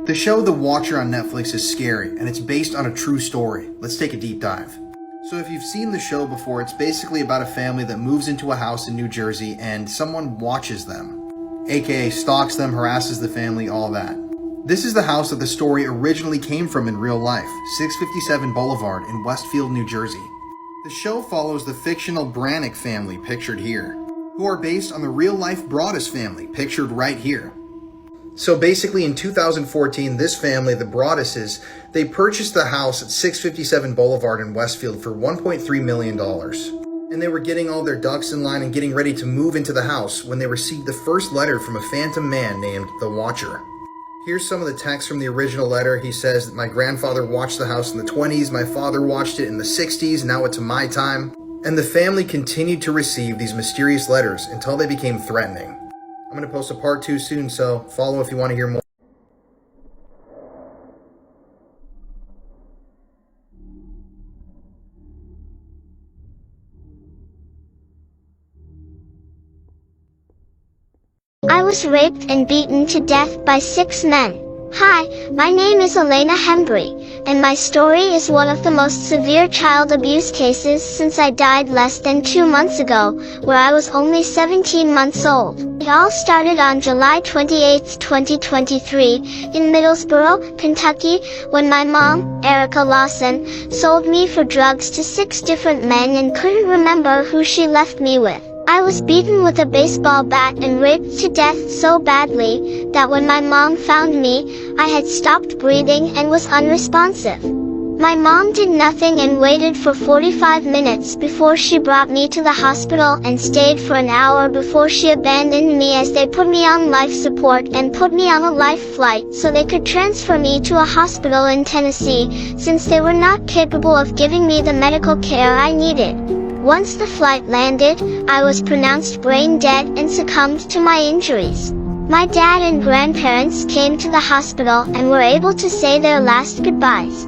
The show The Watcher on Netflix is scary, and it's based on a true story. Let's take a deep dive. So if you've seen the show before, it's basically about a family that moves into a house in New Jersey and someone watches them, aka stalks them, harasses the family, all that. This is the house that the story originally came from in real life, 657 Boulevard in Westfield, New Jersey. The show follows the fictional Brannick family, pictured here, who are based on the real-life Broaddus family, pictured right here. So basically in 2014, this family, the Broadduses, they purchased the house at 657 Boulevard in Westfield for $1.3 million. And they were getting all their ducks in line and getting ready to move into the house when they received the first letter from a phantom man named The Watcher. Here's some of the text from the original letter. He says that my grandfather watched the house in the 20s, my father watched it in the 60s, now it's my time. And the family continued to receive these mysterious letters until they became threatening. I'm going to post a part 2 soon, so follow if you want to hear more. I was raped and beaten to death by 6 men. Hi, my name is Elena Hembry, and my story is one of the most severe child abuse cases since I died less than 2 months ago, where I was only 17 months old. It all started on July 28, 2023, in Middlesboro, Kentucky, when my mom, Erica Lawson, sold me for drugs to 6 different men and couldn't remember who she left me with. I was beaten with a baseball bat and raped to death so badly that when my mom found me, I had stopped breathing and was unresponsive. My mom did nothing and waited for 45 minutes before she brought me to the hospital and stayed for an hour before she abandoned me as they put me on life support and put me on a life flight so they could transfer me to a hospital in Tennessee since they were not capable of giving me the medical care I needed. Once the flight landed, I was pronounced brain dead and succumbed to my injuries. My dad and grandparents came to the hospital and were able to say their last goodbyes.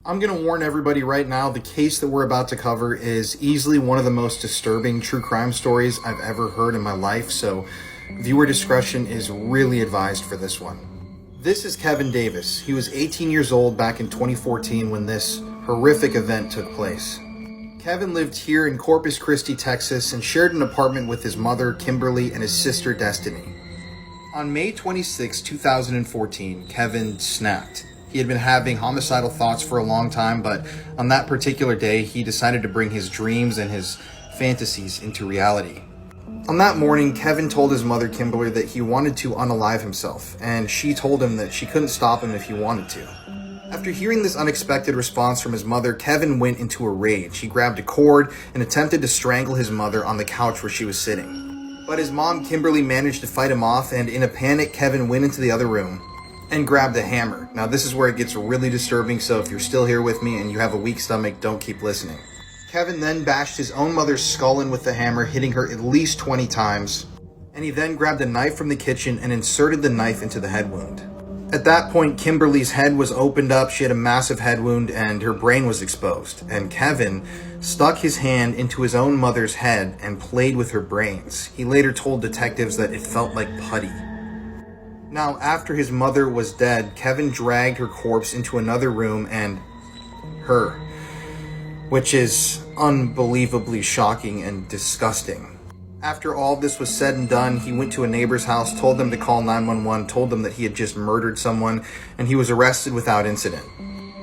I'm going to warn everybody right now, the case that we're about to cover is easily one of the most disturbing true crime stories I've ever heard in my life, so viewer discretion is really advised for this one. This is Kevin Davis. He was 18 years old back in 2014 when this horrific event took place. Kevin lived here in Corpus Christi, Texas, and shared an apartment with his mother, Kimberly, and his sister, Destiny. On May 26, 2014, Kevin snapped. He had been having homicidal thoughts for a long time, but on that particular day, he decided to bring his dreams and his fantasies into reality. On that morning, Kevin told his mother, Kimberly, that he wanted to unalive himself, and she told him that she couldn't stop him if he wanted to. After hearing this unexpected response from his mother, Kevin went into a rage. He grabbed a cord and attempted to strangle his mother on the couch where she was sitting. But his mom, Kimberly, managed to fight him off, and in a panic, Kevin went into the other room and grabbed a hammer. Now, this is where it gets really disturbing, so if you're still here with me and you have a weak stomach, don't keep listening. Kevin then bashed his own mother's skull in with the hammer, hitting her at least 20 times. And he then grabbed a knife from the kitchen and inserted the knife into the head wound. At that point, Kimberly's head was opened up, she had a massive head wound, and her brain was exposed. And Kevin stuck his hand into his own mother's head and played with her brains. He later told detectives that it felt like putty. Now, after his mother was dead, Kevin dragged her corpse into another room and her, which is unbelievably shocking and disgusting. After all this was said and done, he went to a neighbor's house, told them to call 911, told them that he had just murdered someone, and he was arrested without incident.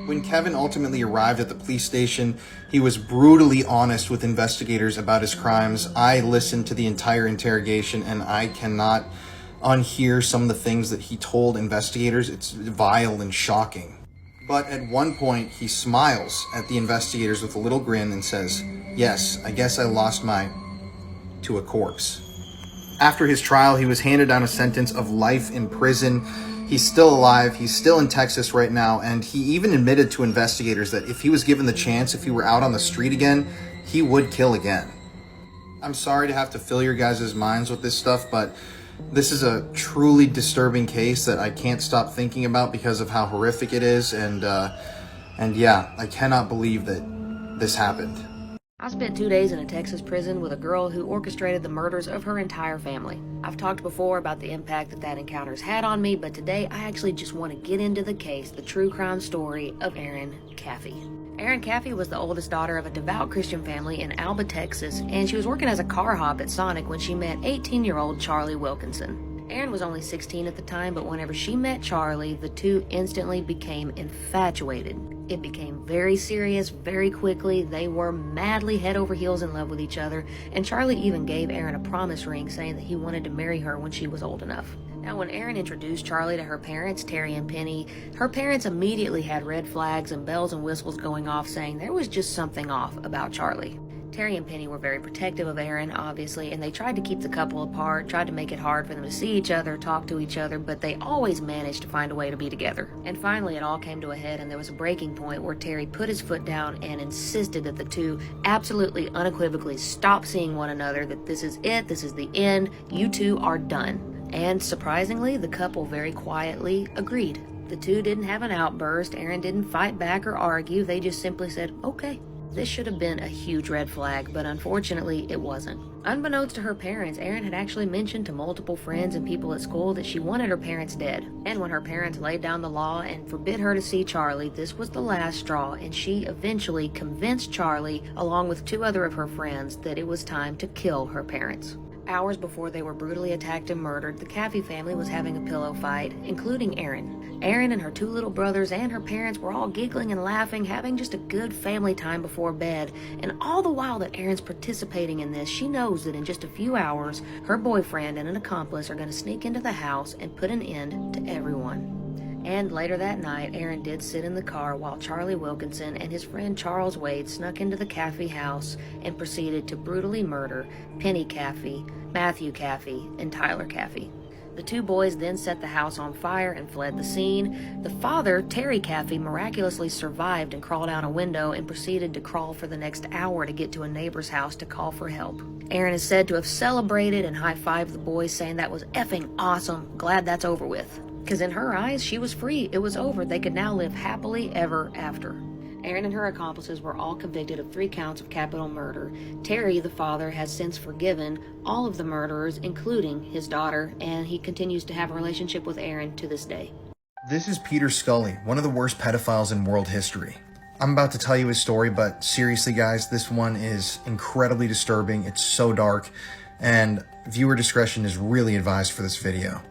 When Kevin ultimately arrived at the police station, he was brutally honest with investigators about his crimes. I listened to the entire interrogation, and I cannot unhear some of the things that he told investigators. It's vile and shocking. But at one point, he smiles at the investigators with a little grin and says, "Yes, I guess I lost to a corpse." After his trial, he was handed down a sentence of life in prison. He's still alive. He's still in Texas right now. And he even admitted to investigators that if he was given the chance, if he were out on the street again, he would kill again. I'm sorry to have to fill your guys' minds with this stuff, but this is a truly disturbing case that I can't stop thinking about because of how horrific it is, and yeah, I cannot believe that this happened. I spent 2 days in a Texas prison with a girl who orchestrated the murders of her entire family. I've talked before about the impact that encounter's had on me, but today I actually just want to get into the case, the true crime story of Erin Caffey. Erin Caffey was the oldest daughter of a devout Christian family in Alba, Texas, and she was working as a car hop at Sonic when she met 18-year-old Charlie Wilkinson. Erin was only 16 at the time, but whenever she met Charlie, the two instantly became infatuated. It became very serious very quickly. They were madly head over heels in love with each other, and Charlie even gave Erin a promise ring saying that he wanted to marry her when she was old enough. Now, when Erin introduced Charlie to her parents, Terry and Penny, her parents immediately had red flags and bells and whistles going off saying there was just something off about Charlie. Terry and Penny were very protective of Erin, obviously, and they tried to keep the couple apart, tried to make it hard for them to see each other, talk to each other, but they always managed to find a way to be together. And finally, it all came to a head, and there was a breaking point where Terry put his foot down and insisted that the two absolutely unequivocally stop seeing one another, that this is it, this is the end, you two are done. And surprisingly, the couple very quietly agreed. The two didn't have an outburst, Erin didn't fight back or argue, they just simply said, okay. This should have been a huge red flag, but unfortunately it wasn't. Unbeknownst to her parents, Erin had actually mentioned to multiple friends and people at school that she wanted her parents dead. And when her parents laid down the law and forbid her to see Charlie, this was the last straw, and she eventually convinced Charlie, along with two other of her friends, that it was time to kill her parents. Hours before they were brutally attacked and murdered, the Caffey family was having a pillow fight, including Erin. Erin and her two little brothers and her parents were all giggling and laughing, having just a good family time before bed. And all the while that Erin's participating in this, she knows that in just a few hours, her boyfriend and an accomplice are going to sneak into the house and put an end to everyone. And later that night, Erin did sit in the car while Charlie Wilkinson and his friend Charles Wade snuck into the Caffey house and proceeded to brutally murder Penny Caffey, Matthew Caffey, and Tyler Caffey. The two boys then set the house on fire and fled the scene. The father, Terry Caffey, miraculously survived and crawled out a window and proceeded to crawl for the next hour to get to a neighbor's house to call for help. Erin is said to have celebrated and high-fived the boys, saying that was effing awesome, glad that's over with. Because in her eyes, she was free, it was over, they could now live happily ever after. Erin and her accomplices were all convicted of 3 counts of capital murder. Terry, the father, has since forgiven all of the murderers, including his daughter, and he continues to have a relationship with Erin to this day. This is Peter Scully, one of the worst pedophiles in world history. I'm about to tell you his story, but seriously guys, this one is incredibly disturbing, it's so dark, and viewer discretion is really advised for this video.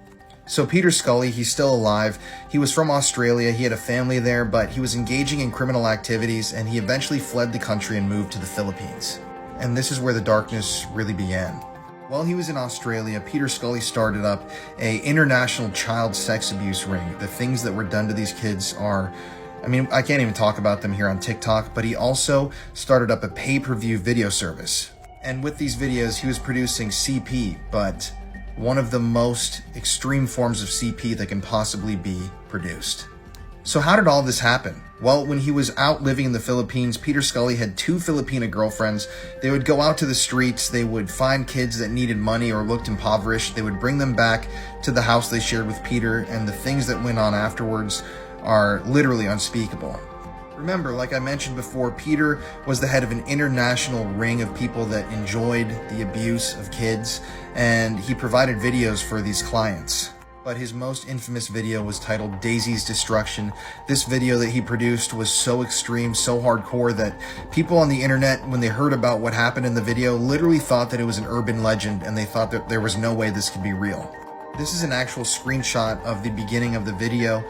So Peter Scully, he's still alive. He was from Australia, he had a family there, but he was engaging in criminal activities and he eventually fled the country and moved to the Philippines. And this is where the darkness really began. While he was in Australia, Peter Scully started up an international child sex abuse ring. The things that were done to these kids are, I can't even talk about them here on TikTok, but he also started up a pay-per-view video service. And with these videos, he was producing CP, but one of the most extreme forms of CP that can possibly be produced. So how did all this happen? Well, when he was out living in the Philippines, Peter Scully had 2 Filipina girlfriends. They would go out to the streets, they would find kids that needed money or looked impoverished, they would bring them back to the house they shared with Peter, and the things that went on afterwards are literally unspeakable. Remember, like I mentioned before, Peter was the head of an international ring of people that enjoyed the abuse of kids, and he provided videos for these clients. But his most infamous video was titled Daisy's Destruction. This video that he produced was so extreme, so hardcore that people on the internet, when they heard about what happened in the video, literally thought that it was an urban legend, and they thought that there was no way this could be real. This is an actual screenshot of the beginning of the video.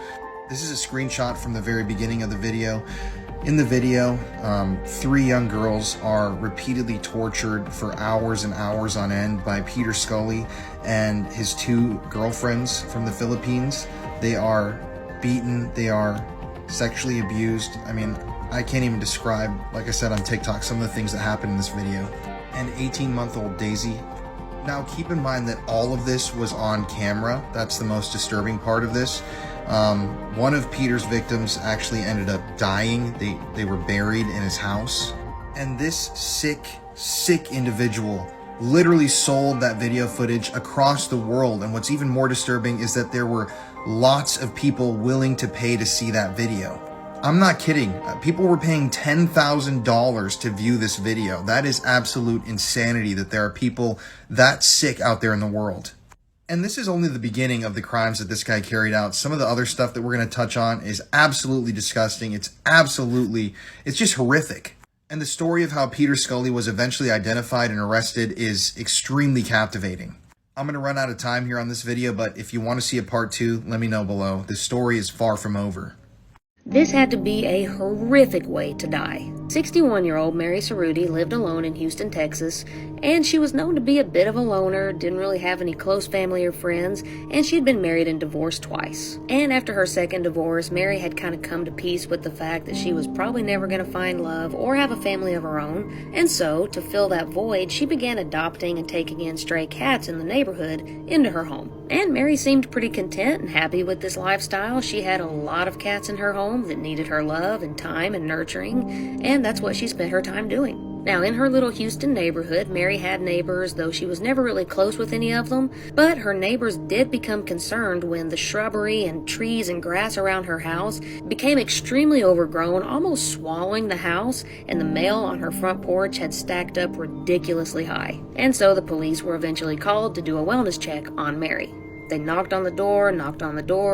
This is a screenshot from the very beginning of the video. In the video, 3 young girls are repeatedly tortured for hours and hours on end by Peter Scully and his 2 girlfriends from the Philippines. They are beaten, they are sexually abused. I can't even describe, like I said on TikTok, some of the things that happened in this video. And 18-month-old Daisy. Now keep in mind that all of this was on camera. That's the most disturbing part of this. One of Peter's victims actually ended up dying. They were buried in his house. And this sick individual literally sold that video footage across the world. And what's even more disturbing is that there were lots of people willing to pay to see that video. I'm not kidding. People were paying $10,000 to view this video. That is absolute insanity that there are people that sick out there in the world. And this is only the beginning of the crimes that this guy carried out. Some of the other stuff that we're going to touch on is absolutely disgusting. It's just horrific. And the story of how Peter Scully was eventually identified and arrested is extremely captivating. I'm going to run out of time here on this video, but if you want to see a part 2, let me know below. The story is far from over. This had to be a horrific way to die. 61-year-old Mary Cerruti lived alone in Houston, Texas, and she was known to be a bit of a loner, didn't really have any close family or friends, and she had been married and divorced twice. And after her second divorce, Mary had kind of come to peace with the fact that she was probably never going to find love or have a family of her own, and so, to fill that void, she began adopting and taking in stray cats in the neighborhood into her home. And Mary seemed pretty content and happy with this lifestyle. She had a lot of cats in her home that needed her love and time and nurturing, and that's what she spent her time doing. Now, in her little Houston neighborhood, Mary had neighbors, though she was never really close with any of them, but her neighbors did become concerned when the shrubbery and trees and grass around her house became extremely overgrown, almost swallowing the house, and the mail on her front porch had stacked up ridiculously high. And so the police were eventually called to do a wellness check on Mary. They knocked on the door,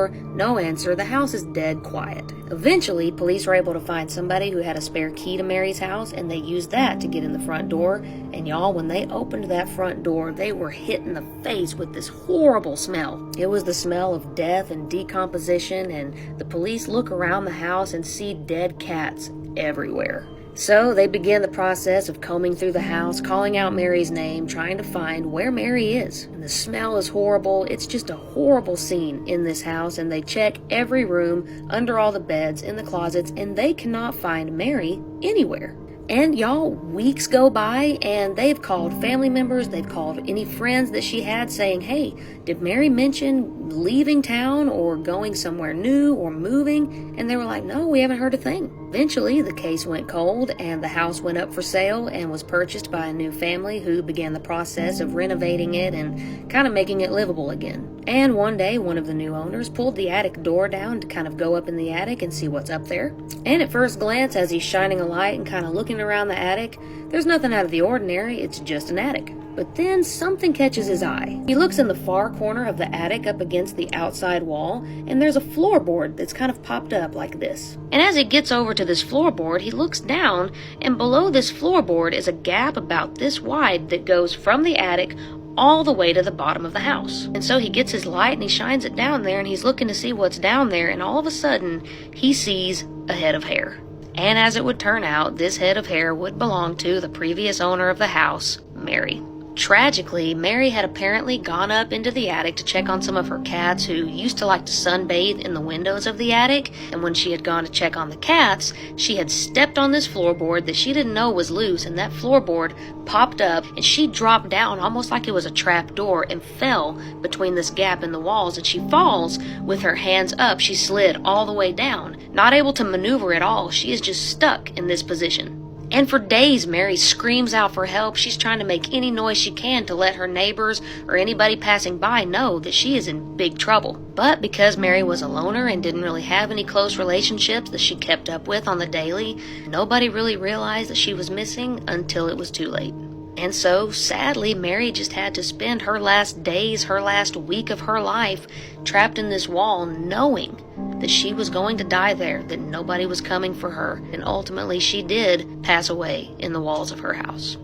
no answer, the house is dead quiet. Eventually, police were able to find somebody who had a spare key to Mary's house, and they used that to get in the front door. And y'all, when they opened that front door, they were hit in the face with this horrible smell. It was the smell of death and decomposition, and the police look around the house and see dead cats everywhere. So they began the process of combing through the house, calling out Mary's name, trying to find where Mary is. And the smell is horrible. It's just a horrible scene in this house, and they check every room, under all the beds, in the closets, and they cannot find Mary anywhere. And y'all, weeks go by, and they've called family members, they've called any friends that she had saying, hey, did Mary mention leaving town or going somewhere new or moving? And they were like, no, we haven't heard a thing. Eventually, the case went cold, and the house went up for sale and was purchased by a new family who began the process of renovating it and kind of making it livable again. And one day, one of the new owners pulled the attic door down to kind of go up in the attic and see what's up there. And at first glance, as he's shining a light and kind of looking around the attic, there's nothing out of the ordinary, it's just an attic. But then something catches his eye. He looks in the far corner of the attic up against the outside wall, and there's a floorboard that's kind of popped up like this. And as he gets over to this floorboard, he looks down, and below this floorboard is a gap about this wide that goes from the attic all the way to the bottom of the house. And so he gets his light and he shines it down there, and he's looking to see what's down there, and all of a sudden he sees a head of hair. And as it would turn out, this head of hair would belong to the previous owner of the house, Mary. Tragically, Mary had apparently gone up into the attic to check on some of her cats who used to like to sunbathe in the windows of the attic, and when she had gone to check on the cats, she had stepped on this floorboard that she didn't know was loose, and that floorboard popped up, and she dropped down almost like it was a trap door and fell between this gap in the walls, and she falls with her hands up. She slid all the way down, not able to maneuver at all. She is just stuck in this position. And for days, Mary screams out for help. She's trying to make any noise she can to let her neighbors or anybody passing by know that she is in big trouble. But because Mary was a loner and didn't really have any close relationships that she kept up with on the daily, nobody really realized that she was missing until it was too late. And so, sadly, Mary just had to spend her last days, her last week of her life, trapped in this wall, knowing that she was going to die there, that nobody was coming for her, and ultimately she did pass away in the walls of her house.